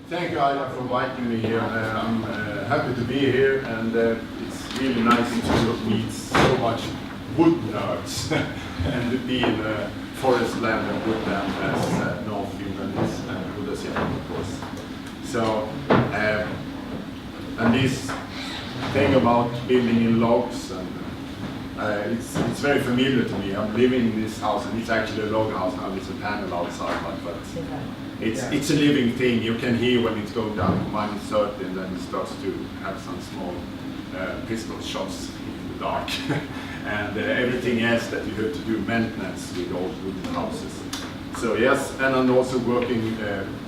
Thank you, Ida, for inviting me here. I'm happy to be here, and it's really nice to meet so much wood nerds and to be in forest land and woodland as North Finland is, and Buddha, of course. So, and this thing about building in logs, and it's very familiar to me. I'm living in this house, and it's actually a log house now. There's a panel outside, but it's a living thing. You can hear when it's going down to -30, and then it starts to have some small pistol shots in the dark, and everything else that you have to do maintenance with old wooden houses. So yes, and I'm also working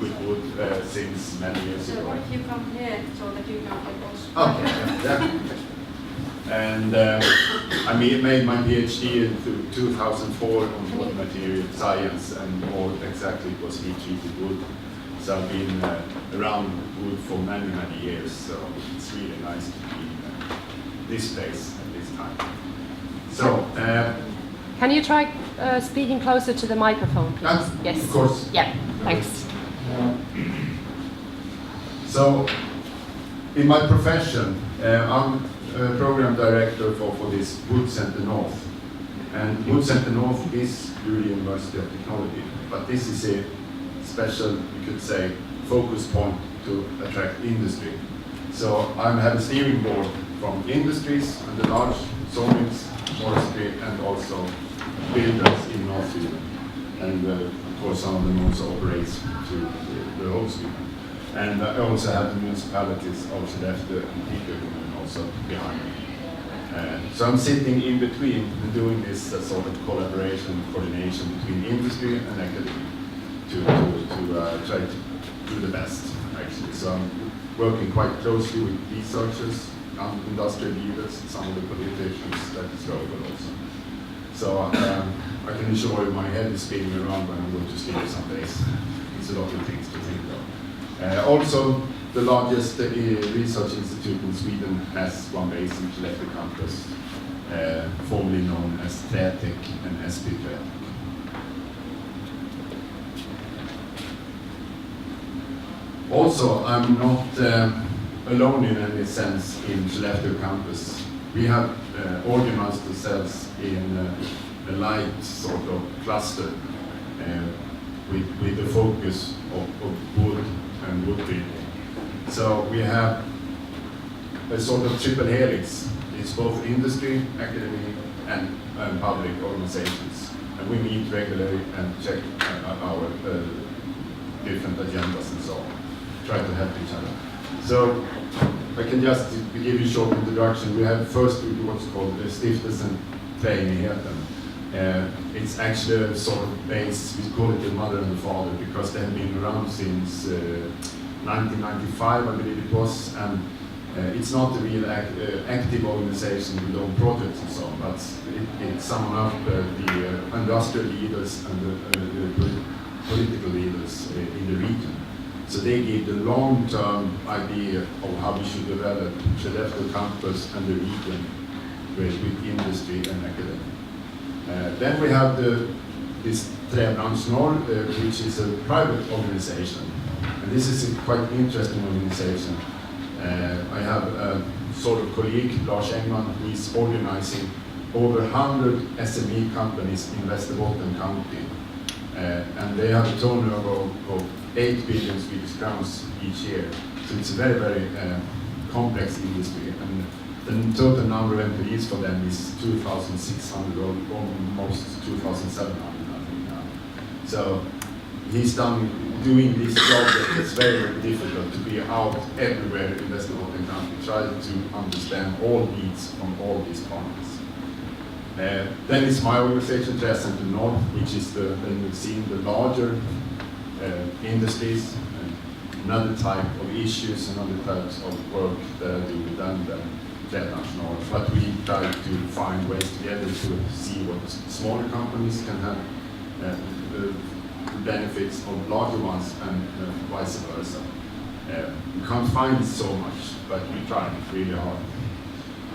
with wood since many years ago. So if you come here so that you can get also. Okay, yeah. And I made my PhD in 2004 on wood material science, and more exactly it was heat-treated wood. So I've been around wood for many, many years, so it's really nice to be in this place at this time. So, can you try speaking closer to the microphone, please? Yes. Of course. Yeah, thanks. So, in my profession, I'm program director for this Wood Center North. And Wood Center North is the University of Technology, but this is a special, you could say, focus point to attract industry. So I have a steering board from industries and the large sawmills, forestry, and also builders in North Sweden. And of course some of them also operate to the whole Sweden. And I also have the municipalities of Skellefteå and Piteå also behind me. So I'm sitting in between and doing this sort of collaboration, coordination between industry and academy to try to do the best, actually. So I'm working quite closely with researchers, industrial leaders, some of the politicians that is relevant also. So I can assure you my head is spinning around when I go to sleep some days. It's a lot of things to think of. Also, the largest research institute in Sweden has one base in Skellefteå campus, formerly known as Trätek and SP Trätek. Also, I'm not alone in any sense in Skellefteå campus. We have organized ourselves in a light sort of cluster with the focus of wood and wood building. So we have a sort of triple helix. It's both industry, academy, and public organizations. And we meet regularly and check our different agendas and so on. Try to help each other. So I can just give you a short introduction. We have first what's called the Stiftelsen Treenigheten. It's actually a sort of base, we call it the mother and the father, because they have been around since 1995, I believe it was, and it's not a real active organization with own projects and so on, but it sums up the industrial leaders and the political leaders in the region. So they give the long-term idea of how we should develop Skellefteå campus and the region with industry and academy. Then we have this Träbransch Norr, which is a private organization. And this is a quite interesting organization. I have a sort of colleague, Lars Engman, who is organizing over 100 SME companies in Västerbotten County. And they have a turnover of 8 billion Swedish crowns each year. So it's a very, very complex industry. And the total number of employees for them is 2,600 or almost 2,700, I think now. So he's doing this job that's very, very difficult, to be out everywhere in Västerbotten County, trying to understand all needs from all these partners. Then it's my organization, Träcenter North, which is then we've seen the larger industries, another type of issues and other types of work that I do with them than Träbransch North. But we try to find ways together to see what smaller companies can have the benefits of larger ones and vice versa. We can't find so much, but we try really hard.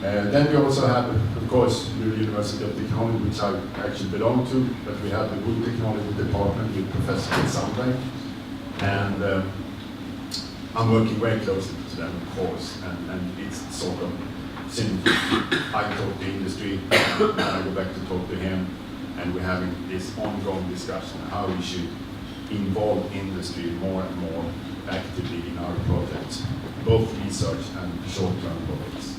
Then we also have, of course, the University of Technology, which I actually belong to, but we have the Wood Technology Department with Professor Sandberg. And I'm working very closely to them, of course, and it's sort of, since I talk to industry, and I go back to talk to him, and we're having this ongoing discussion how we should involve industry more and more actively in our projects, both research and short-term projects.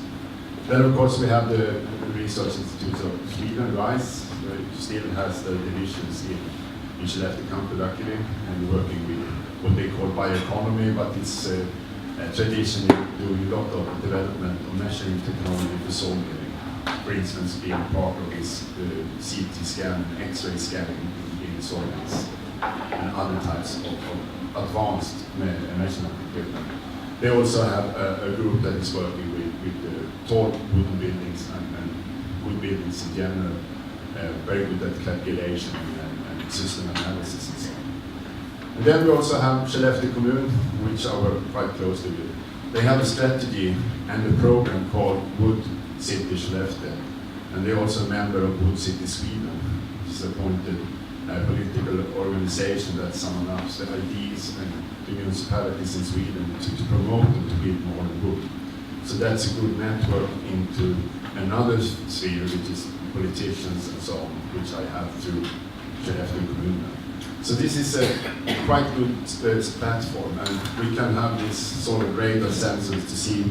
Then, of course, we have the Research Institute of Sweden, RISE, which still has the divisions in Skellefteå Campus luckily, and working with what they call bioeconomy, but it's traditionally doing a lot of development of measuring technology for soil milling. For instance, being part of this CT scan and X-ray scanning in soil mills and other types of advanced measurement equipment. They also have a group that is working with tall wooden buildings and wood buildings in general, very good at calculation and system analysis and so on. And then we also have Skellefteå Kommun, which I work quite closely with. They have a strategy and a program called Wood City Skellefteå, and they're also a member of Wood City Sweden, which is appointed political organization that sums up the ideas and the municipalities in Sweden to promote and to build more wood. So that's a good network into another sphere, which is politicians and so on, which I have through Skellefteå Kommun. So this is a quite good platform, and we can have this sort of radar sensors to see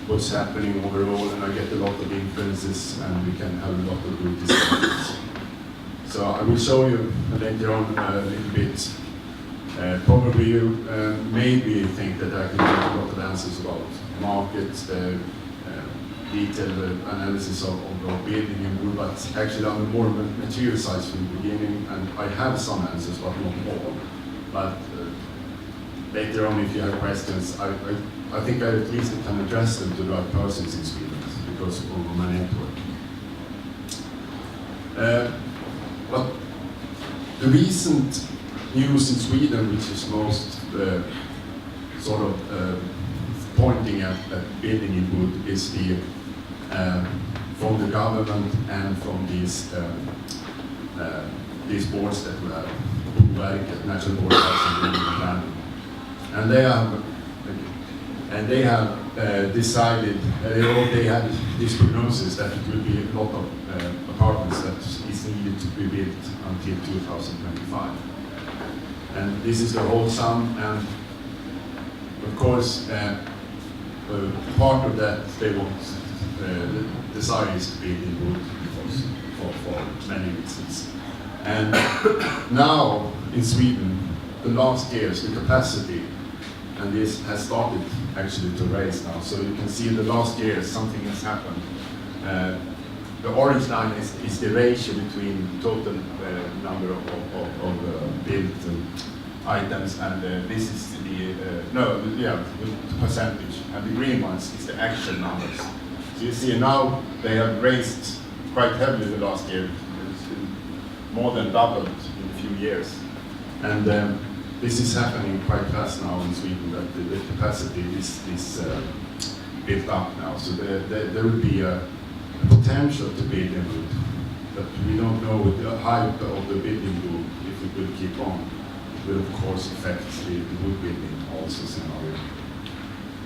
what's happening overall, and I get a lot of influences, and we can have a lot of good discussions. So I will show you later on a little bit. Probably you maybe think that I can give a lot of answers about markets, detailed analysis of building and wood, but actually on the more material side from the beginning, and I have some answers, but not all. But later on, if you have questions, I think I at least can address them to the right persons in Sweden because of my network. But the recent news in Sweden, which is most sort of pointing at building in wood, is the from the government and from these boards that we have, like National Board of Housing and Planning, and they have decided they had this prognosis that it will be a lot of apartments that is needed to be built until 2025, and this is the whole sum, and of course part of that they want. The desire is to build in wood for many reasons. And now in Sweden, the last years, the capacity, and this has started actually to raise now. So you can see in the last years something has happened. The orange line is the ratio between total number of built items, and this is the percentage, and the green ones is the actual numbers. So you see now they have raised quite heavily the last year, more than doubled in a few years. And this is happening quite fast now in Sweden, that the capacity is built up now. So there will be a potential to build in wood, but we don't know with the height of the building boom if it will keep on. It will of course affect the wood building also scenario.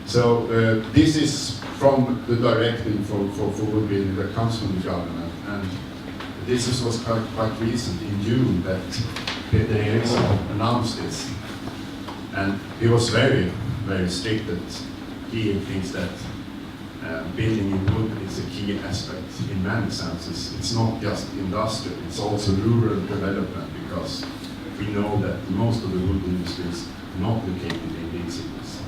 So this is from the directive for wood building that comes from the government, and this was quite recent in June that Peter Eriksson announced this, and he was very, very strict that he thinks that building in wood is a key aspect in many senses. It's not just industrial, it's also rural development, because we know that most of the wood industry is not located in big cities.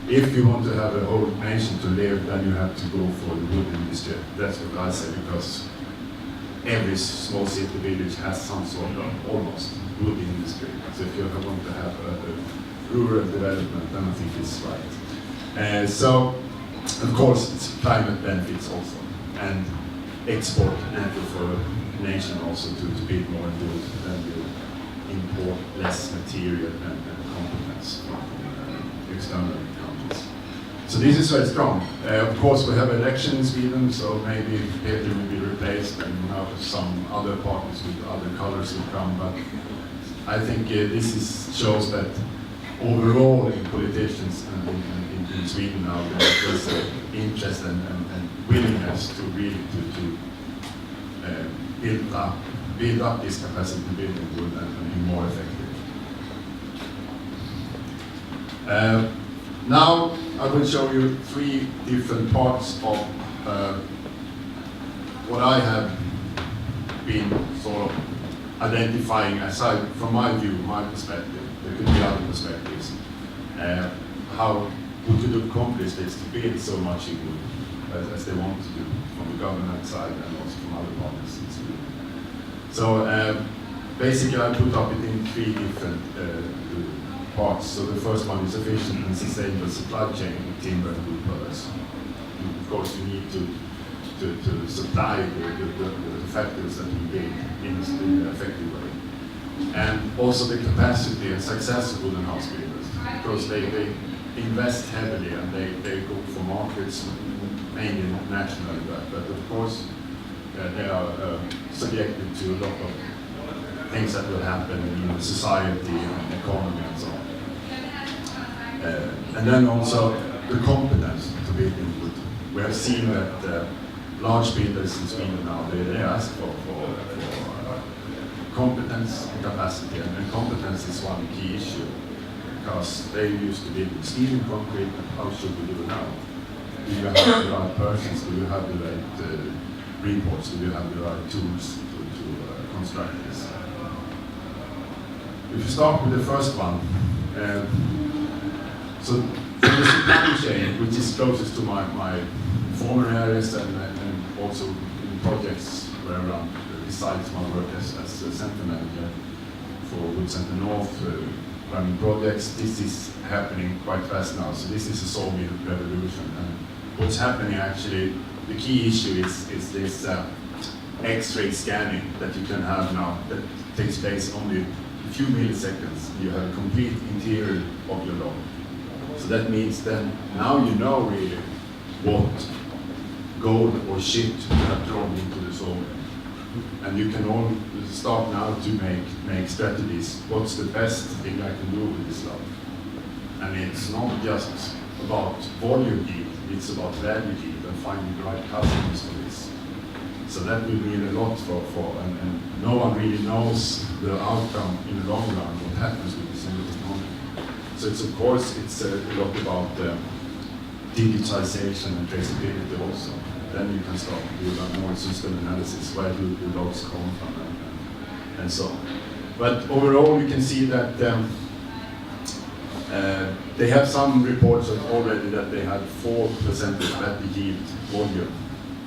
If you want to have a whole nation to live, then you have to go for the wood industry. That's what I say, because every small city village has some sort of almost wood industry. So if you want to have a rural development, then I think it's right. So, of course, it's climate benefits also, and export natural for a nation also to build more wood than you import less material and competence from external countries. So this is very strong. Of course, we have election in Sweden, so maybe Peter will be replaced, and now some other parties with other colors will come. But I think this shows that overall in politicians and in Sweden now, there's interest and willingness to really build up this capacity building wood and be more effective. Now I will show you 3 different parts of what I have been sort of identifying aside from my view, my perspective. There could be other perspectives. How we could accomplish this to build so much in wood as they want to do from the government side and also from other parties in Sweden. So basically I put up it in 3 different parts. So the first one is efficient and sustainable supply chain of timber and wood products. Of course you need to supply the factories that we build in an effective way. And also the capacity and success of wooden house builders, because they invest heavily and they go for markets mainly nationally, but of course they are subjected to a lot of things that will happen in the society and economy and so on. And then also the competence to build in wood. We have seen that large builders in Sweden now, they ask for competence and capacity, and competence is one key issue, because they used to build steel and concrete. How should we do it now? Do you have the right persons? Do you have the right reports? Do you have the right tools to construct this? If you start with the first one, so from the supply chain, which is closest to my former areas and also in projects where around, besides my work as a center manager for Wood Center North, running projects, this is happening quite fast now. So this is a sawmill revolution. And what's happening actually, the key issue is this X-ray scanning that you can have now that takes place only a few milliseconds. You have a complete interior of your log. So that means then now you know really what gold or shit you have thrown into the sawmill. And you can all start now to make strategies. What's the best thing I can do with this log? And it's not just about volume yield, it's about value yield and finding the right customers for this. So that will mean a lot and no one really knows the outcome in the long run, what happens with this new technology. So it's, of course, it's a lot about digitization and traceability also. Then you can start to do a more system analysis, where do the logs come from and so on. But overall you can see that they have some reports already that they had 4% better yield volume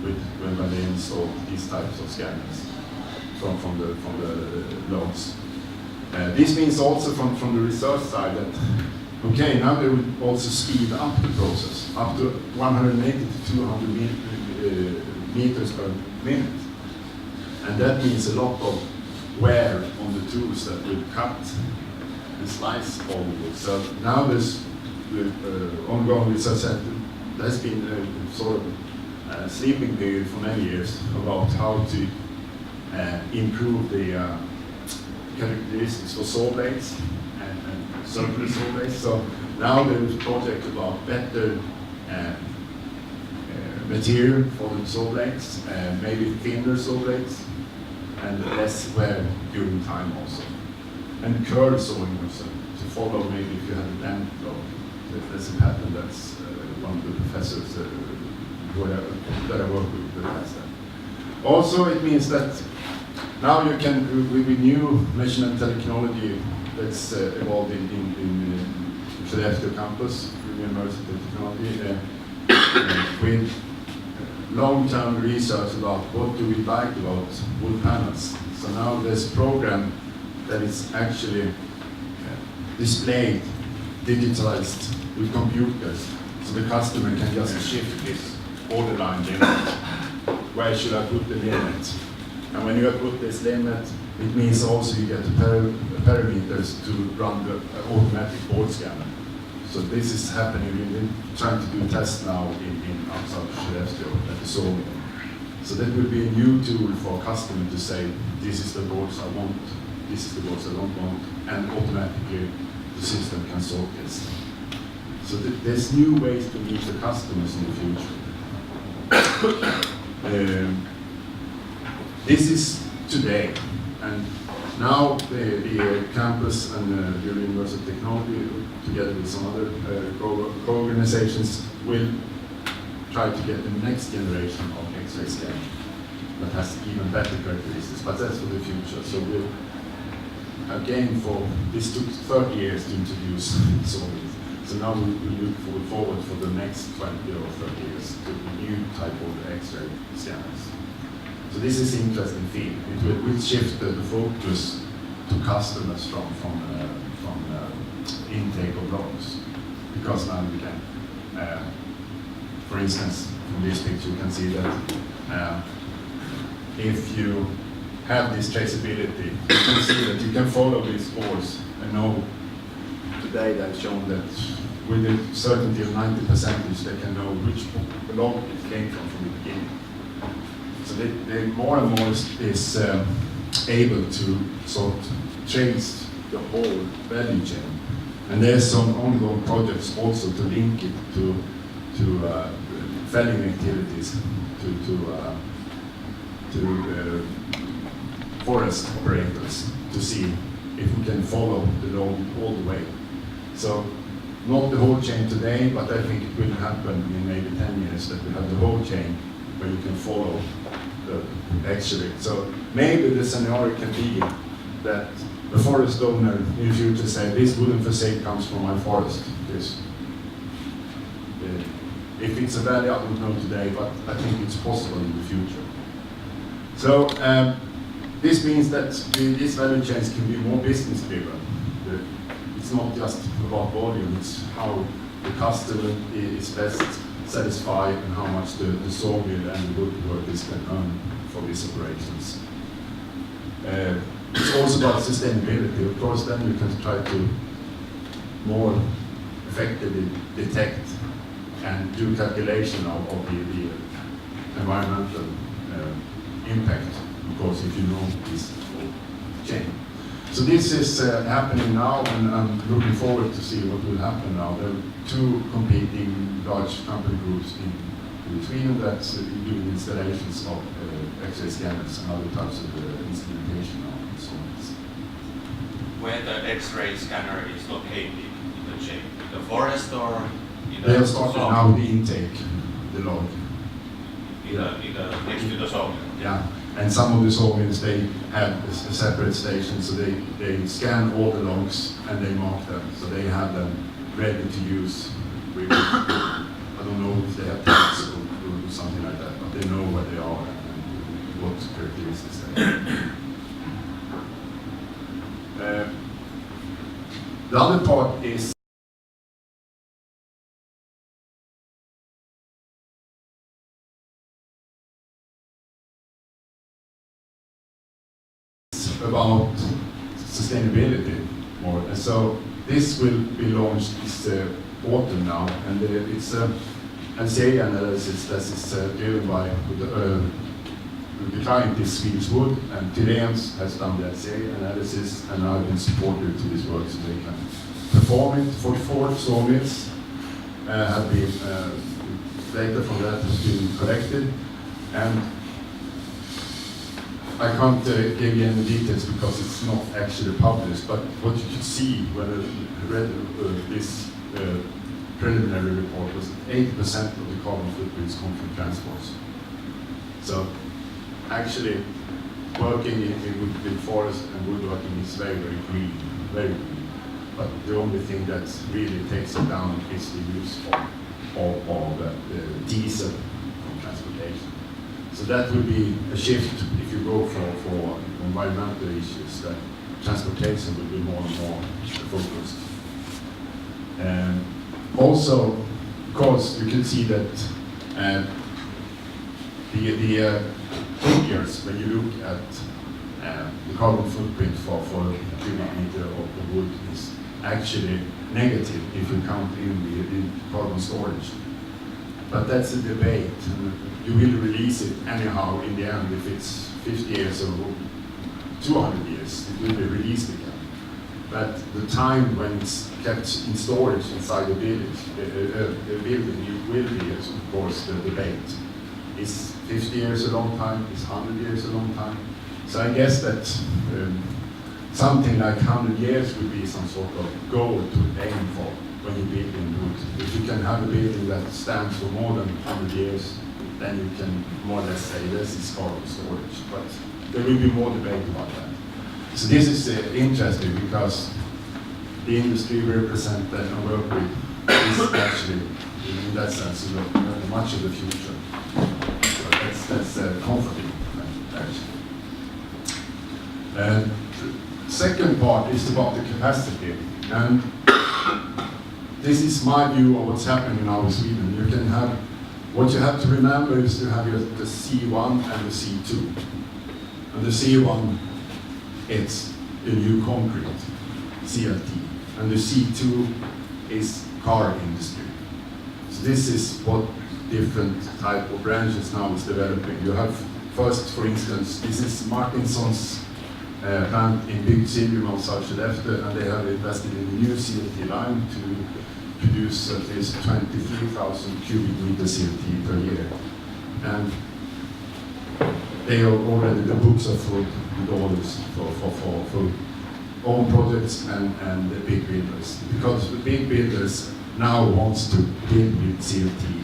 when they installed these types of scanners from the logs. This means also from the research side that, okay, now they will also speed up the process, up to 180 to 200 meters per minute. And that means a lot of wear on the tools that will cut and slice all the wood. So now there's ongoing research that there's been a sort of sleeping period for many years about how to improve the characteristics for saw blades and circular saw blades. So now there is a project about better material for the saw blades, maybe thinner saw blades, and less wear during time also. And curve sawing also, to follow maybe if you have a bent log. There's a pattern that's one of the professors that I work with that has that. Also it means that now you can, with new measurement technology that's evolved in Skellefteå campus, University of Technology, with long-term research about what do we like about wood panels. So now there's a program that is actually displayed, digitalized with computers, so the customer can just shift this borderline limit. Where should I put the limit? And when you have put this limit, it means also you get the parameters to run the automatic board scanner. So this is happening. We're trying to do tests now in outside Skellefteå at the sawmill. So that will be a new tool for a customer to say, this is the boards I want, this is the boards I don't want, and automatically the system can solve this. So there's new ways to meet the customers in the future. This is today, and now the campus and the University of Technology, together with some other co-organizations, will try to get the next generation of X-ray scanning that has even better characteristics, but that's for the future. So we'll again, this took 30 years to introduce solving. So now we look forward for the next 20 or 30 years to a new type of X-ray scanners. So this is an interesting field. It will shift the focus to customers from intake of logs, because now we can, for instance, from this picture you can see that if you have this traceability, you can see that you can follow these scores and know. Today they've shown that with a certainty of 90%, they can know which log it came from the beginning. So they more and more is able to sort of trace the whole value chain. And there's some ongoing projects also to link it to felling activities, to forest operators, to see if we can follow the log all the way. So not the whole chain today, but I think it will happen in maybe 10 years that we have the whole chain where you can follow the X-ray. So maybe the scenario can be that the forest owner in the future say, this wooden facade comes from my forest. If it's a value, I don't know today, but I think it's possible in the future. So this means that these value chains can be more business driven. It's not just about volume, it's how the customer is best satisfied and how much the sawmill and the woodworkers can earn for these operations. It's also about sustainability. Of course, then you can try to more effectively detect and do calculation of the environmental impact, of course, if you know this whole chain. So this is happening now, and I'm looking forward to see what will happen now. There are two competing large company groups in Sweden that's doing installations of X-ray scanners and other types of instrumentation on sawmills. Where the X-ray scanner is located in the chain? In the forest or in the They have started now the intake, the log. Next to the sawmill? Yeah. And some of the sawmills, they have a separate station, so they scan all the logs and they mark them, so they have them ready to use. I don't know if they have tags or something like that, but they know where they are and what characteristics they have. The other part is about sustainability more. And so this will be launched this autumn now, and it's a LCA analysis that is driven by the client is Swedish Wood, and Tyréns has done the LCA analysis, and I've been supported to this work so they can perform it. 44 sawmills have been, data from that has been collected, and I can't give you any details because it's not actually published, but what you could see when I read this preliminary report was that 80% of the carbon footprints come from transports. So actually working with forest and woodworking is very, very green, very green. But the only thing that really takes it down is the use of diesel from transportation. So that will be a shift if you go for environmental issues, that transportation will be more and more focused. Also, of course, you can see that the figures, when you look at the carbon footprint for a cubic meter of wood, is actually negative if you count in the carbon storage. But that's a debate. You will release it anyhow in the end. If it's 50 years or 200 years, it will be released again. but the time when it's kept in storage inside the building, it will be, of course, the debate. Is 50 years a long time? Is 100 years a long time? So I guess that something like 100 years would be some sort of goal to aim for when you build in wood. If you can have a building that stands for more than 100 years, then you can more or less say this is carbon storage. But there will be more debate about that. So this is interesting because the industry we represent and work with is actually, in that sense, much of the future. So that's comforting, actually. And the second part is about the capacity. And this is my view of what's happening now in Sweden. You can have, what you have to remember is to have the C1 and the C2. And the C1, it's the new concrete, CLT. And the C2 is car industry. So this is what different type of branches now is developing. You have first, for instance, this is Martinson's plant in Big Silvium outside Skellefteå, and they have invested in a new CLT line to produce at least 23,000 cubic meters CLT per year. And they are already, the books are full with orders for own projects and the big builders. Because the big builders now wants to build with CLT.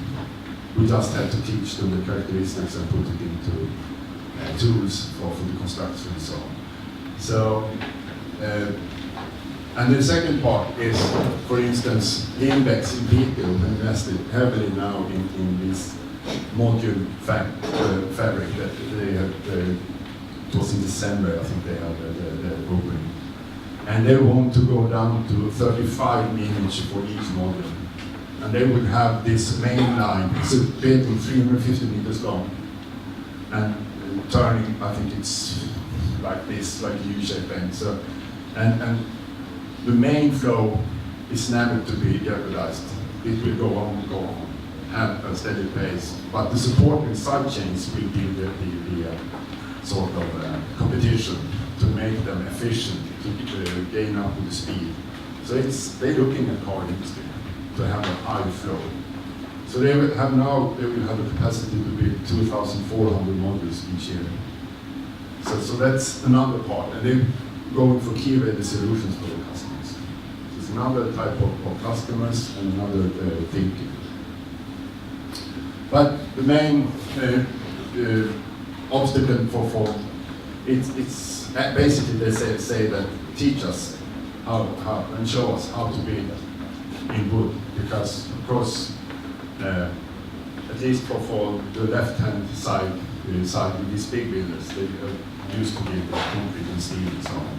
We just have to teach them the characteristics and put it into tools for the construction and so on. So, and the second part is, for instance, Lindbäcks in Piteå invested heavily now in this module fabric that they have, it was in December, I think they had the opening. And they want to go down to 35 mm for each module. And they would have this main line, it's a building 350 meters long, and turning, I think it's like this, like a U-shaped bend. So, and the main flow is never to be jeopardized. It will go on, at a steady pace. But the supporting side chains will be the sort of competition to make them efficient, to gain up with the speed. So they're looking at car industry to have a high flow. So they will have a capacity to build 2,400 modules each year. So that's another part, and they're going for key-ready solutions for the customers. So it's another type of customers and another thinking. But the main obstacle for it's basically they say that teach us how and show us how to build in wood, because of course at least for the left-hand side with these big builders, they used to build concrete and steel and so on.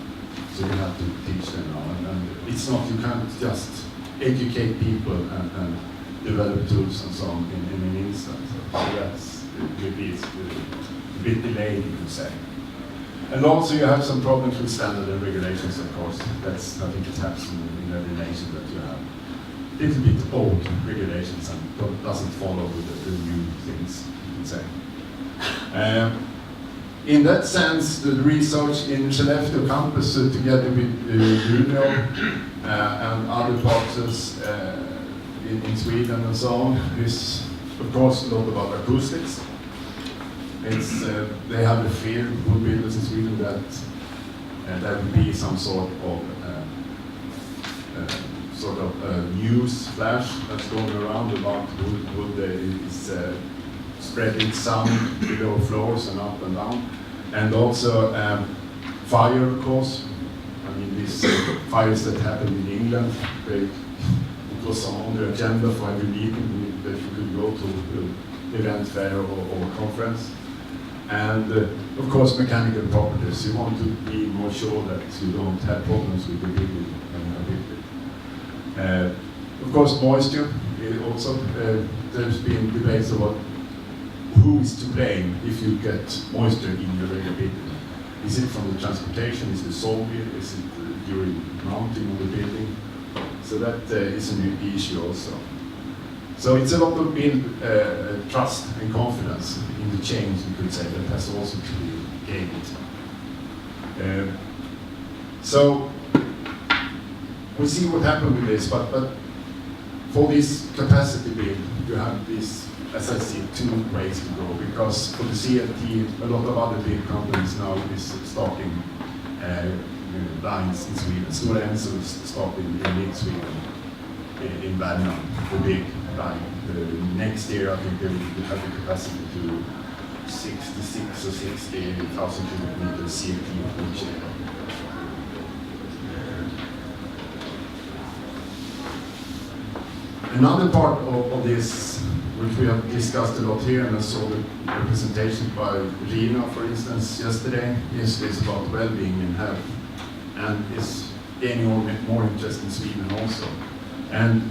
So you have to teach them now, and it's not, you can't just educate people and develop tools and so on in an instant. So that's maybe it's a bit delayed, you could say. And also you have some problems with standard and regulations, of course. That's, I think it happens in every nation that you have a little bit old regulations and doesn't follow with the new things, you could say. In that sense, the research in Skellefteå campus together with Umeå and other parts in Sweden and so on is, of course, a lot about acoustics. It's, they have a fear, wood builders in Sweden, that there will be some sort of news flash that's going around about wood is spreading sound below floors and up and down, and also fire, of course. I mean, these fires that happened in England, it was on the agenda for every meeting that you could go to event, fair or conference. And of course, mechanical properties. You want to be more sure that you don't have problems with the building. Of course, moisture. Also, there's been debates about who is to blame if you get moisture in your regular building. Is it from the transportation? Is it soil? Is it during mounting of the building? So that is an issue also. So it's a lot of build trust and confidence in the change, you could say, that has also to be gained. So we see what happened with this, but for this capacity build, you have this, as I see, 2 ways to go, because for the CLT, a lot of other big companies now is starting lines in Sweden. Stora Enso is starting in Sweden, in Värnamo, the big line. Next year, I think they will have the capacity to 66 or 60,000 cubic meters CLT each year. Another part of this, which we have discussed a lot here, and I saw the presentation by Rina, for instance, yesterday, is about well-being and health, and is gaining more interest in Sweden also. And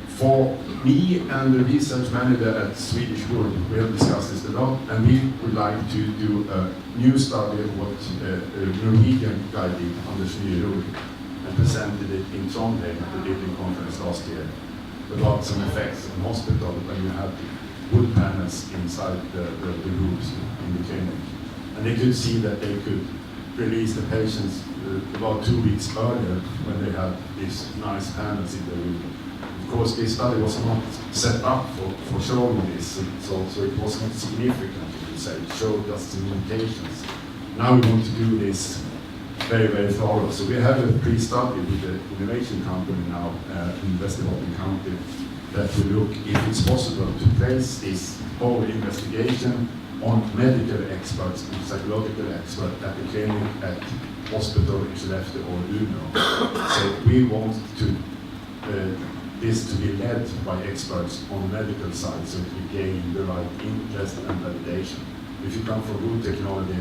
for me and the research manager at Swedish Wood, we have discussed this a lot, and we would like to do a new study of what a Norwegian guy did, Anders Nyrud, and presented it in Trondheim at the Building Conference last year, about some effects in hospital when you have wood panels inside the roofs in the clinic. And they could see that they could release the patients about 2 weeks earlier when they had these nice panels in the room. Of course, this study was not set up for showing this, so it was not significant, you could say. It showed us some limitations. Now we want to do this very, very thorough. So we have a pre-study with the innovation company now in Västerbotten County that will look if it's possible to place this whole investigation on medical experts and psychological experts at the clinic, at hospital in Skellefteå or Umeå. So we want to this to be led by experts on the medical side, so we gain the right interest and validation. If you come from wood technology,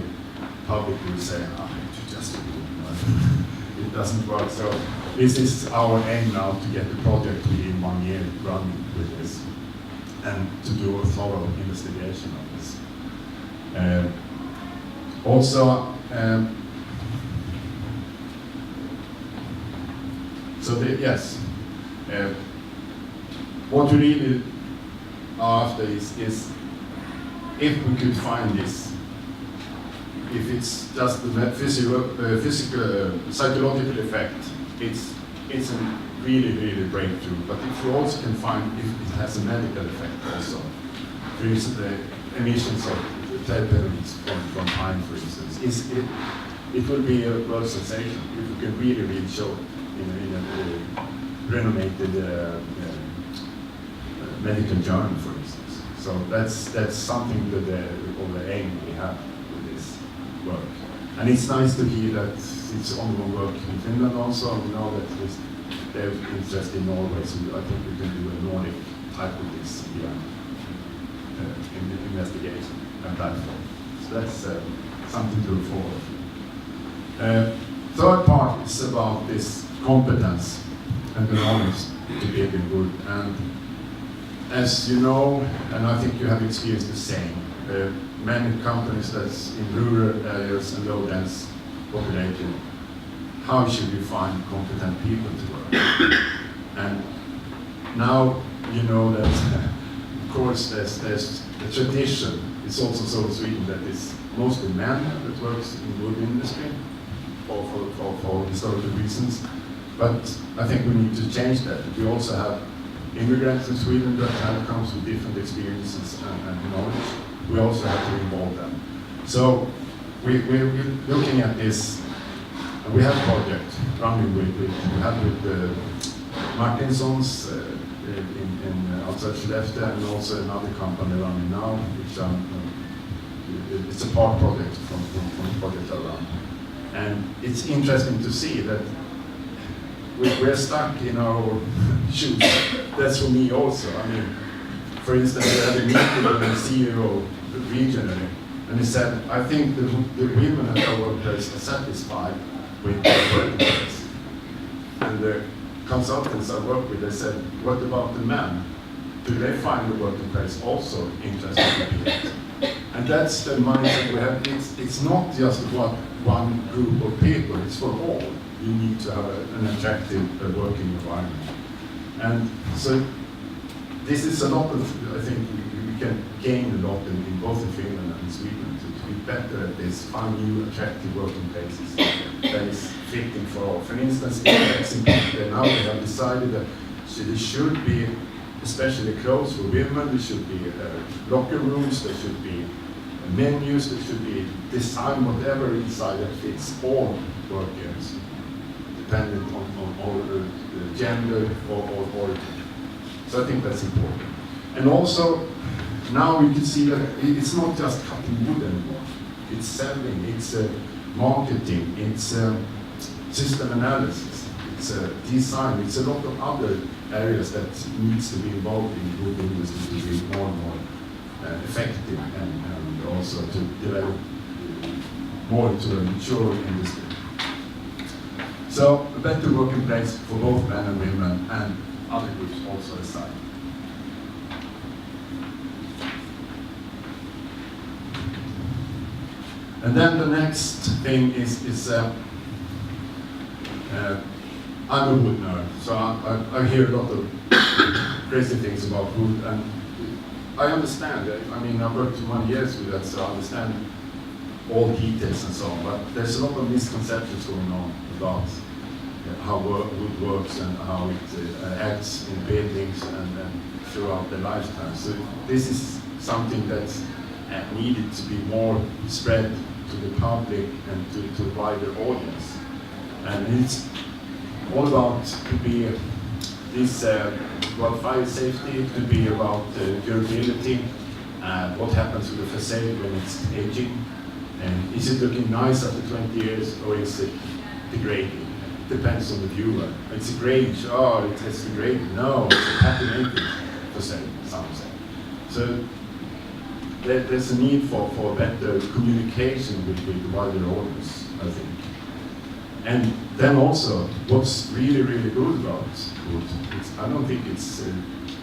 public will say, you just do it. It doesn't work. So this is our aim now, to get the project within 1 year running with this, and to do a thorough investigation of this. What we really are after is if we could find this, if it's just the physical, psychological effect, it's a really, really breakthrough. But if we also can find if it has a medical effect also, for instance, the emissions of terpenes from pine, for instance, it will be a world sensation if we can really show in a renowned medical journal, for instance. So that's something that the aim we have with this work. And it's nice to hear that it's ongoing work in Finland also. We know that they have interest in Norway, so I think we can do a Nordic type of this in the investigation and platform. So that's something to look forward to. Third part is about this competence and the knowledge to be good. And as you know, and I think you have experienced the same, many companies that's in rural areas and low dense population, how should you find competent people to work? And now you know that, of course, there's a tradition. It's also so in Sweden that it's mostly men that works in the wood industry for historical reasons. But I think we need to change that. We also have immigrants in Sweden that comes with different experiences and knowledge. We also have to involve them. So we're looking at this. We have a project running we have with Martinsons in outside Skellefteå, and also another company running now, which it's a part project from the project I run. And it's interesting to see that we're stuck in our shoes. That's for me also. I mean, for instance, we had a meeting with the CEO regionally, and he said, I think the women at our workplace are satisfied with their working place. And the consultants I work with, they said, what about the men? Do they find the working place also interesting? And that's the mindset we have. It's not just about one group of people, it's for all. You need to have an attractive working environment. And so this is a lot of, I think we can gain a lot in both in Finland and in Sweden to be better at this, find new attractive working places that is fitting for all. For instance, in Helsinki, now they have decided that there should be, especially clothes for women, there should be locker rooms, there should be menus, there should be design, whatever inside that fits all workers, dependent on gender or origin. So I think that's important. And also, now we can see that it's not just cutting wood anymore. It's selling, it's marketing, it's system analysis, it's design, it's a lot of other areas that needs to be involved in the wood industry to be more and more effective and also to develop more into a mature industry. So a better working place for both men and women and other groups also aside. And then the next thing is I'm a wood nerd, so I hear a lot of crazy things about wood, and I understand it. I mean, I've worked 20 years with that, so I understand all details and so on, but there's a lot of misconceptions going on about how wood works and how it acts in buildings and throughout the lifetime. So this is something that's needed to be more spread to the public and to a wider audience. And it's all about, could be this about fire safety, it could be about durability, what happens with the facade when it's aging, and is it looking nice after 20 years or is it degrading? It depends on the viewer. It's a grade, oh, it has degraded. No, it's a pattinated facade, some say. So there's a need for better communication with the wider audience, I think. And then also, what's really, really good about wood, I don't think it's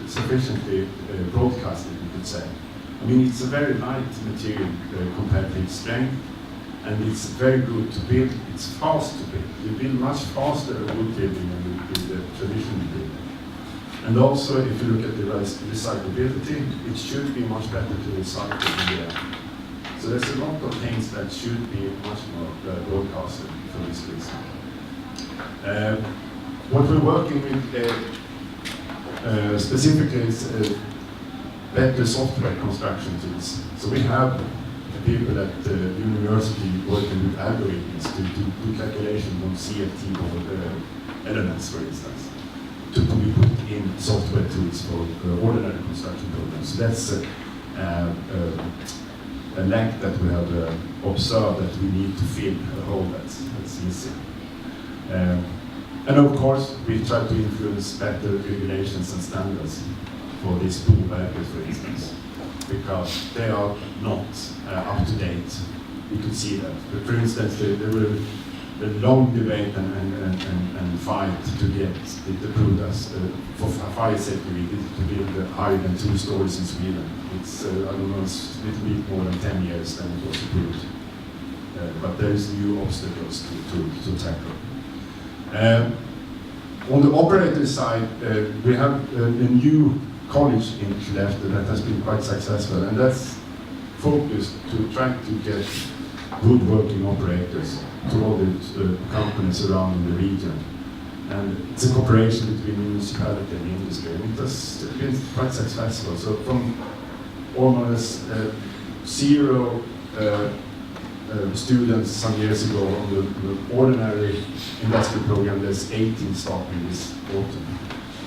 sufficiently broadcasted, you could say. I mean, it's a very light material compared to its strength, and it's very good to build. It's fast to build. You build much faster a wood building than you build a traditional building. And also, if you look at the recyclability, it should be much better to recycle in the air. So there's a lot of things that should be much more broadcasted for this reason. What we're working with specifically is better software construction tools. So we have people at the university working with algorithms to do calculations on CFT board elements, for instance, to be put in software tools for ordinary construction programs. So that's a lack that we have observed that we need to fill a hole that's missing. And of course, we try to influence better regulations and standards for these pool workers, for instance, because they are not up to date. You could see that. But for instance, there were a long debate and fight to get it approved as for fire safety to build higher than 2 stories in Sweden. It's I don't know, it's a little bit more than 10 years than it was approved. But there is new obstacles to tackle. On the operator side, we have a new college in Skellefteå that has been quite successful, and that's focused to try to get good working operators to all the companies around in the region. And it's a cooperation between municipality and industry, and it has been quite successful. So from almost 0 students some years ago on the ordinary industrial program, there's 18 starting this autumn.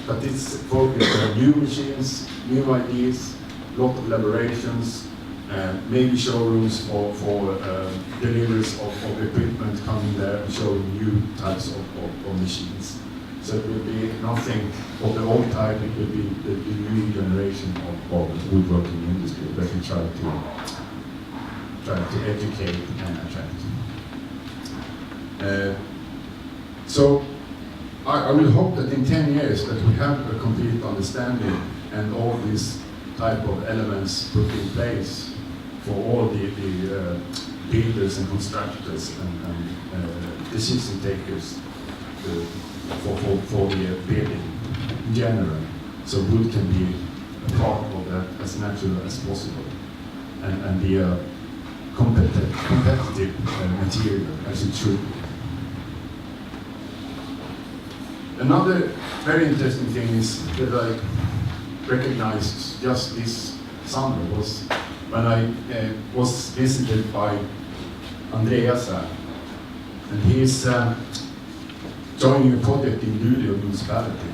But it's focused on new machines, new ideas, a lot of collaborations, maybe showrooms for deliveries of equipment coming there and showing new types of machines. So it will be nothing of the old type, it will be the new generation of woodworking industry that we try to educate and attract. So I will hope that in 10 years that we have a complete understanding and all these type of elements put in place for all the builders and constructors and decision takers for the building in general. So wood can be a part of that as natural as possible, and be a competitive material as it should be. Another very interesting thing is that I recognized just this summer was when I was visited by Andreas, and he is joining a project in Luleå municipality,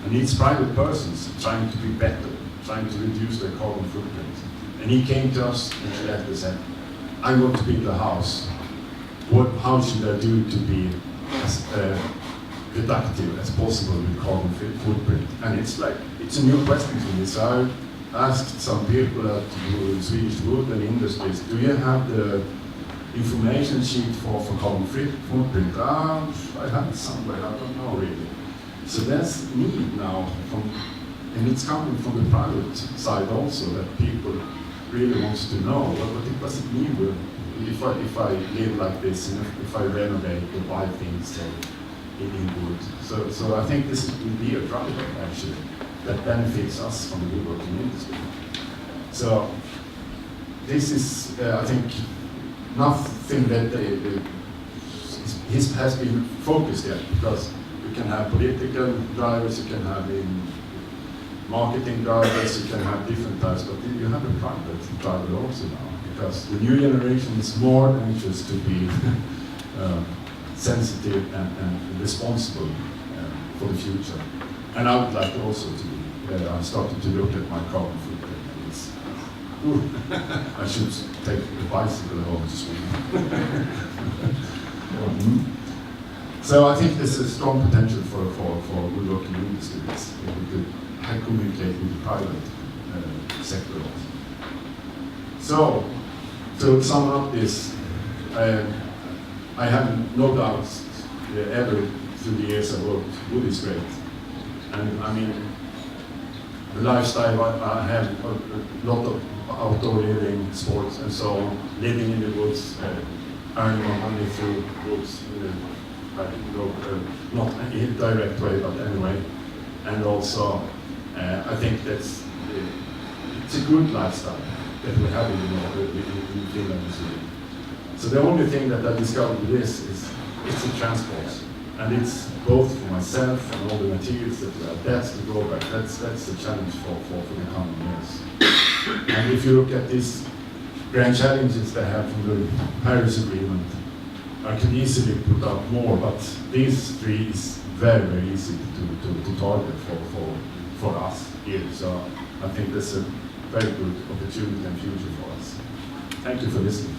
and it's private persons trying to be better, trying to reduce their carbon footprint. And he came to us in Skellefteå and said, I want to build a house. How should I do to be as productive as possible with carbon footprint? And it's a new question to me. So I asked some people at the Swedish Wood and Industries, do you have the information sheet for carbon footprint? I have it somewhere, I don't know really. So there's need now, and it's coming from the private side also, that people really wants to know what does it mean if I live like this, and if I renovate or buy things in wood. So I think this will be a driver actually that benefits us from the woodworking industry. So this is, I think, nothing that has been focused yet, because you can have political drivers, you can have in marketing drivers, you can have different types, but you have a private driver also now, because the new generation is more anxious to be sensitive and responsible for the future. And I would like also to be, I started to look at my carbon footprint, and it's, I should take the bicycle home to Sweden. So I think there's a strong potential for woodworking industries if we could communicate with the private sector also. So, to sum up this, I have no doubts ever through the years I worked, wood is great. And I mean, the lifestyle I have, a lot of outdoor living, sports and so on, living in the woods, earning my money through woods, not in a direct way, but anyway. And also, I think it's a good lifestyle that we have in Finland and Sweden. So the only thing that I discovered with this is it's the transport. And it's both for myself and all the materials that we have. That's the drawback. That's the challenge for the coming years. And if you look at these grand challenges they have from the Paris Agreement, I could easily put out more, but these three is very, very easy to target for us here. So I think that's a very good opportunity and future for us. Thank you for listening.